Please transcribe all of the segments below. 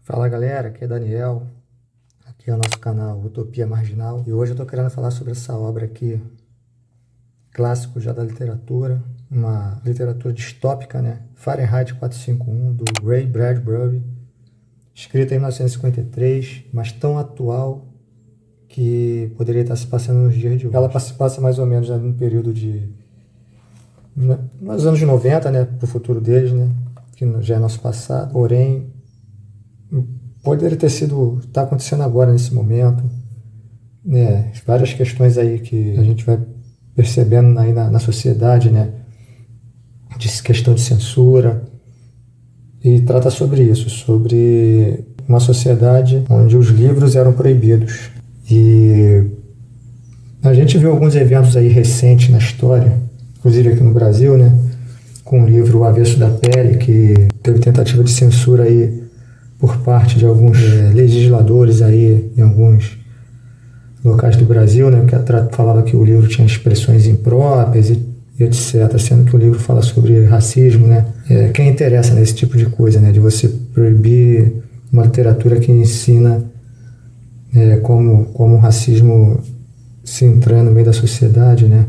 Fala galera, aqui é Daniel, aqui é o nosso canal Utopia Marginal e hoje eu estou querendo falar sobre essa obra aqui, clássico já da literatura, uma literatura distópica, né? Fahrenheit 451, do Ray Bradbury, escrita em 1953, mas tão atual que poderia estar se passando nos dias de hoje. Ela se passa mais ou menos no período nos anos 90, né? Para o futuro deles, né? Que já é nosso passado, porém poderia ter sido, está acontecendo agora nesse momento, né? Várias questões aí que a gente vai percebendo aí na sociedade, né? De questão de censura, e trata sobre isso, sobre uma sociedade onde os livros eram proibidos. E a gente viu alguns eventos aí recentes na história, inclusive aqui no Brasil, né? Com o livro O Avesso da Pele, que teve tentativa de censura aí por parte de alguns legisladores aí em alguns locais do Brasil, né, que falava que o livro tinha expressões impróprias e etc., sendo que o livro fala sobre racismo, né? Quem interessa nesse tipo de coisa, né, de você proibir uma literatura que ensina como o racismo se entranha no meio da sociedade, né?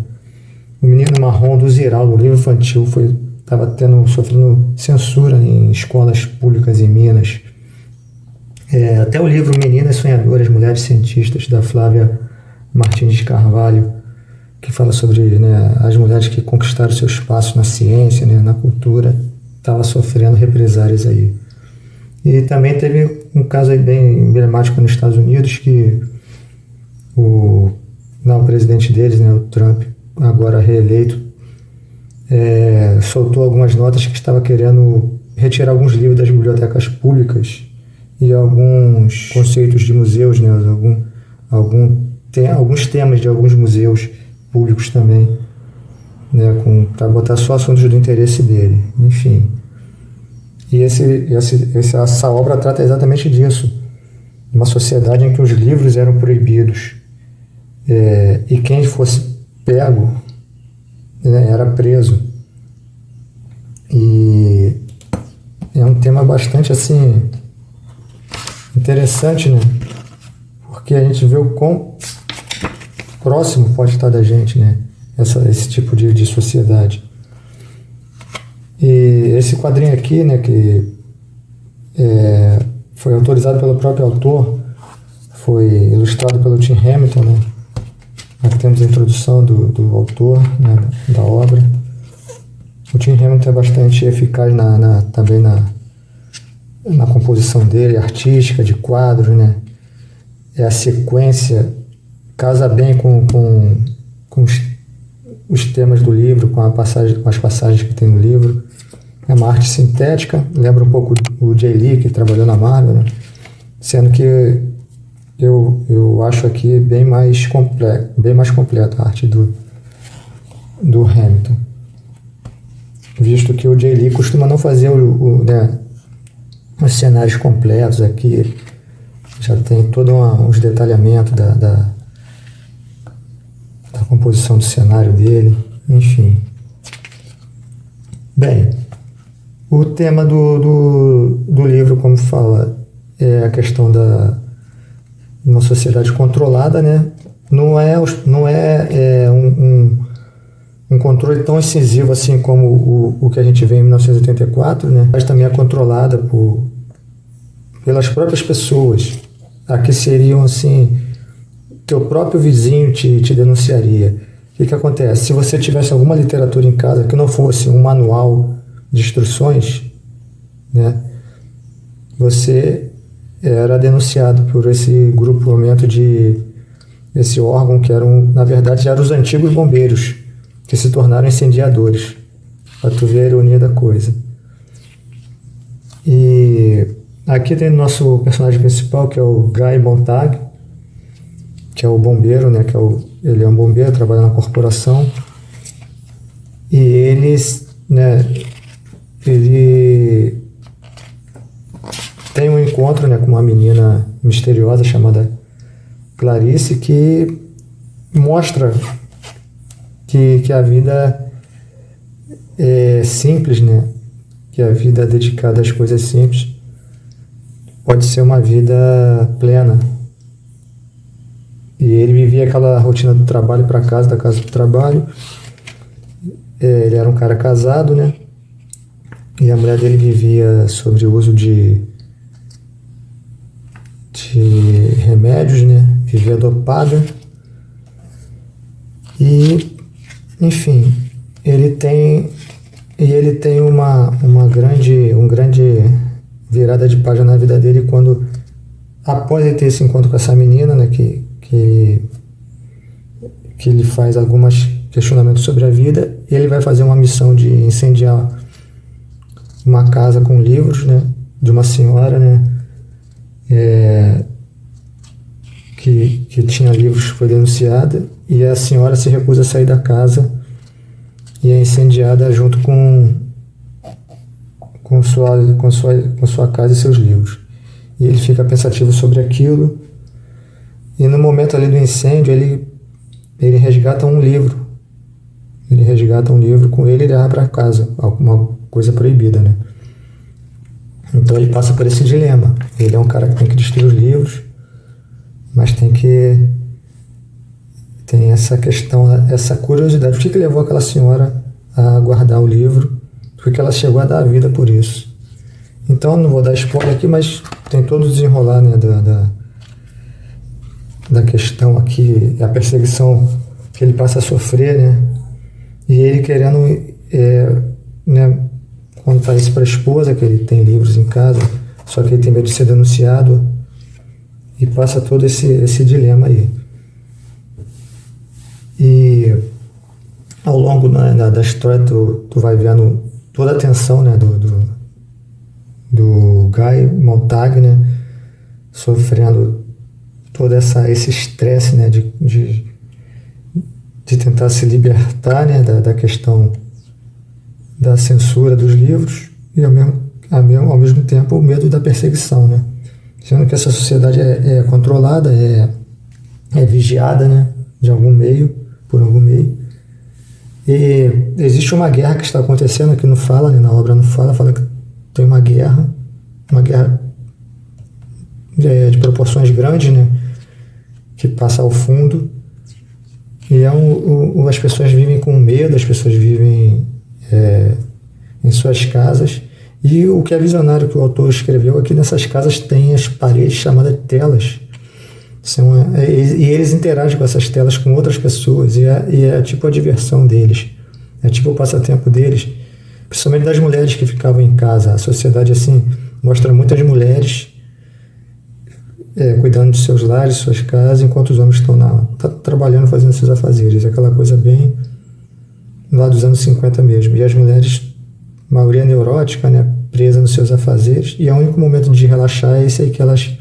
O Menino Marrom do Ziraldo, o livro infantil, estava sofrendo censura em escolas públicas em Minas. Até o livro Meninas Sonhadoras, Mulheres Cientistas, da Flávia Martins de Carvalho, que fala sobre, né, as mulheres que conquistaram seu espaço na ciência, né, na cultura, estava sofrendo represálias aí. E também teve um caso aí bem emblemático nos Estados Unidos, que o presidente deles, né, o Trump, agora reeleito, soltou algumas notas que estava querendo retirar alguns livros das bibliotecas públicas e alguns conceitos de museus, né, alguns temas de alguns museus públicos também, né, para botar só assuntos do interesse dele, enfim. E essa obra trata exatamente disso, uma sociedade em que os livros eram proibidos, e quem fosse pego, né, era preso. E é um tema bastante assim interessante, né? Porque a gente vê o quão próximo pode estar da gente, né? Esse tipo de sociedade. E esse quadrinho aqui, né, que foi autorizado pelo próprio autor, foi ilustrado pelo Tim Hamilton, né? Aqui temos a introdução do autor, né, da obra. O Tim Hamilton é bastante eficaz também na composição dele, artística, de quadros, né? A sequência casa bem com os temas do livro, com as passagens que tem no livro. É uma arte sintética, lembra um pouco o Jay Lee, que trabalhou na Marvel, né? Sendo que eu acho aqui bem mais completa a arte do Hamilton, visto que o Jay Lee costuma não fazer os cenários completos. Aqui já tem todo uns detalhamentos da composição do cenário dele, enfim. Bem, o tema do livro, como fala, é a questão uma sociedade controlada, né? Não é um controle tão incisivo assim como o que a gente vê em 1984, né? Mas também é controlada pelas próprias pessoas. Aqui seriam assim, teu próprio vizinho te denunciaria. O que acontece? Se você tivesse alguma literatura em casa que não fosse um manual de instruções, né, você era denunciado por esse grupamento esse órgão que na verdade eram os antigos bombeiros, que se tornaram incendiadores, para tu ver a ironia da coisa. E aqui tem o nosso personagem principal, que é o Guy Montag, que é o bombeiro, né, ele é um bombeiro, trabalha na corporação, e ele tem um encontro, né, com uma menina misteriosa chamada Clarice, que mostra que a vida é simples, né? Que a vida é dedicada às coisas simples pode ser uma vida plena. E ele vivia aquela rotina do trabalho para casa, da casa para o trabalho. Ele era um cara casado, né? E a mulher dele vivia sobre o uso de remédios, né? Vivia dopada. E, enfim, ele tem uma grande virada de página na vida dele quando, após ele ter esse encontro com essa menina, né? Que ele faz alguns questionamentos sobre a vida, ele vai fazer uma missão de incendiar uma casa com livros, né, de uma senhora, né, que tinha livros, foi denunciada, e a senhora se recusa a sair da casa e é incendiada junto com sua casa e seus livros. E ele fica pensativo sobre aquilo, e no momento ali do incêndio ele resgata um livro. Ele resgata um livro com ele e leva para casa, alguma coisa proibida, né? Então ele passa por esse dilema. Ele é um cara que tem que destruir os livros, mas tem essa questão, essa curiosidade. Por que levou aquela senhora a guardar o livro? Porque ela chegou a dar a vida por isso. Então, não vou dar spoiler aqui, mas tem todo o desenrolar, né, da questão aqui, a perseguição que ele passa a sofrer, né? E ele querendo, né, contar isso para a esposa, que ele tem livros em casa, só que ele tem medo de ser denunciado, e passa todo esse dilema aí. E ao longo, né, da história tu vai vendo toda a tensão, né, do Guy Montag, né, sofrendo todo esse estresse, né, de tentar se libertar, né, da questão da censura dos livros e ao mesmo tempo o medo da perseguição, né, sendo que essa sociedade é controlada, é vigiada, né, por algum meio. E existe uma guerra que está acontecendo, aqui não fala, né, na obra não fala que tem uma guerra de proporções grandes, né, que passa ao fundo, e as pessoas vivem com medo, as pessoas vivem em suas casas, e o que é visionário que o autor escreveu aqui, nessas casas tem as paredes chamadas telas, e eles interagem com essas telas com outras pessoas, e é tipo a diversão deles, é tipo o passatempo deles, principalmente das mulheres que ficavam em casa. A sociedade assim mostra muitas mulheres cuidando de seus lares, suas casas, enquanto os homens estão trabalhando, fazendo seus afazeres. Aquela coisa bem lá dos anos 50 mesmo. E as mulheres, maioria neurótica, né, presa nos seus afazeres, e é o único momento de relaxar é esse aí, que elas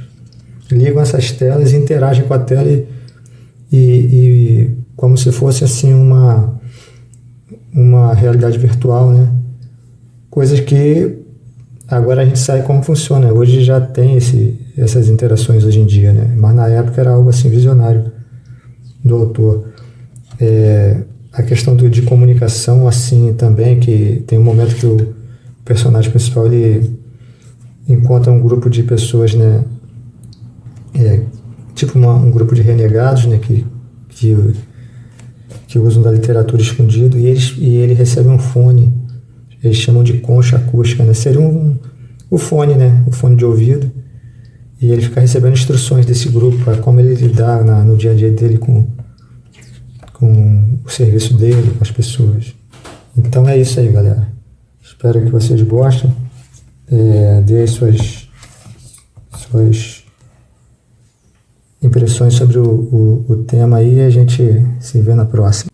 ligam essas telas e interagem com a tela e como se fosse assim uma realidade virtual, né? Coisas que agora a gente sabe como funciona. Hoje já tem essas interações hoje em dia, né? Mas na época era algo assim visionário do autor. A questão de comunicação assim também, que tem um momento que o personagem principal ele encontra um grupo de pessoas, né? Tipo um grupo de renegados, né? Que usam da literatura escondido, e ele recebe um fone. Eles chamam de concha acústica, né? Seria o fone, né? O fone de ouvido. E ele fica recebendo instruções desse grupo para como ele lidar no dia a dia dele com o serviço dele, com as pessoas. Então é isso aí, galera. Espero que vocês gostem. Dê suas impressões sobre o tema aí, e a gente se vê na próxima.